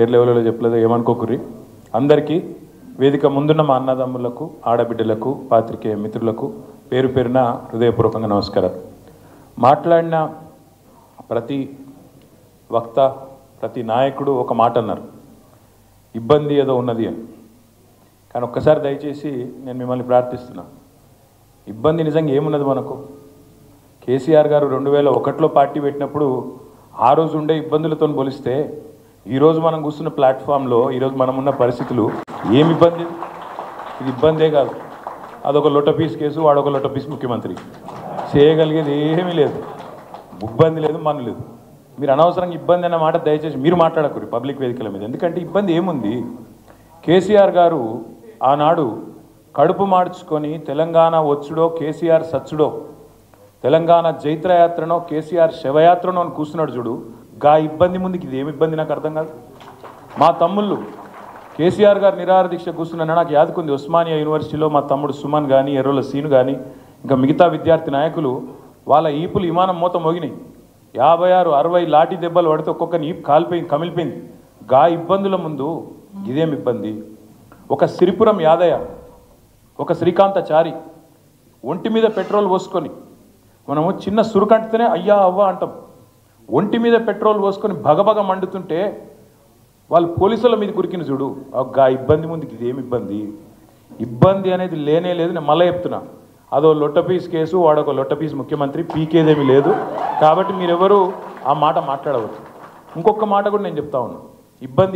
పేరు లెవెల్లో చెప్పలేదు ఏమనుకోకుర్రి. అందరికీ వేదిక ముందున్న మా అన్నదమ్ములకు ఆడబిడ్డలకు పాత్రికేయ మిత్రులకు పేరు పేరున హృదయపూర్వకంగా నమస్కారాలు. మాట్లాడిన ప్రతి వక్త ప్రతి నాయకుడు ఒక మాట అన్నారు, ఇబ్బంది ఏదో ఉన్నది అని. కానీ ఒక్కసారి దయచేసి నేను మిమ్మల్ని ప్రార్థిస్తున్నా, ఇబ్బంది నిజంగా ఏమున్నది మనకు? కేసీఆర్ గారు 2001లో పార్టీ పెట్టినప్పుడు ఆ రోజు ఉండే ఇబ్బందులతో పోలిస్తే ఈరోజు మనం కూర్చున్న ప్లాట్ఫామ్లో ఈరోజు మనం ఉన్న పరిస్థితులు ఏమి ఇబ్బంది? ఇది ఇబ్బందే కాదు, అదొక లొట్టపీస్ కేసు, వాడొక లొట్టపీస్ ముఖ్యమంత్రి, చేయగలిగేది ఏమీ లేదు, ఇబ్బంది లేదు, మన లేదు. మీరు అనవసరంగా ఇబ్బంది అన్న మాట దయచేసి మీరు మాట్లాడకూరు పబ్లిక్ వేదికల మీద. ఎందుకంటే ఇబ్బంది ఏముంది? కేసీఆర్ గారు ఆనాడు కడుపు మార్చుకొని తెలంగాణ వచ్చుడో కేసీఆర్ సచ్చుడో, తెలంగాణ జైత్రయాత్రనో కేసీఆర్ శవయాత్రనో అని కూర్చున్నాడు చూడు, గా ఇబ్బంది ముందుకి ఇది ఏమి ఇబ్బంది నాకు అర్థం కాదు. మా తమ్ముళ్ళు కేసీఆర్ గారు నిరాహార దీక్ష కూర్చున్నా నాకు యాదుకుంది, ఉస్మానియా యూనివర్సిటీలో మా తమ్ముడు సుమన్ కానీ ఎర్రోల సీను కానీ ఇంకా మిగతా విద్యార్థి నాయకులు వాళ్ళ ఈపులు విమానం మూత మోగినాయి, 56, 60 లాఠీ దెబ్బలు పడితే ఒక్కొక్కని ఈపు కాలిపోయింది, కమిలిపోయింది. గా ఇబ్బందుల ముందు ఇదేమి ఇబ్బంది? ఒక సిరిపురం యాదయ్య, ఒక శ్రీకాంతాచారి ఒంటి మీద పెట్రోల్ పోసుకొని, మనము చిన్న సురుకంటితేనే అయ్యా అవ్వ అంటాం, ఒంటి మీద పెట్రోల్ పోసుకొని భగభగ మండుతుంటే వాళ్ళు పోలీసుల మీద కురికిన చూడు, గా ఇబ్బంది ముందుకి ఇదేమి ఇబ్బంది? ఇబ్బంది అనేది లేనే లేదు. నేను మళ్ళీ చెప్తున్నా, అదో లొట్టపీస్ కేసు, వాడొక లొట్టపీస్ ముఖ్యమంత్రి, పీకేదేమీ లేదు. కాబట్టి మీరెవరు ఆ మాట మాట్లాడవచ్చు. ఇంకొక మాట కూడా నేను చెప్తా ఉన్నాను, ఇబ్బంది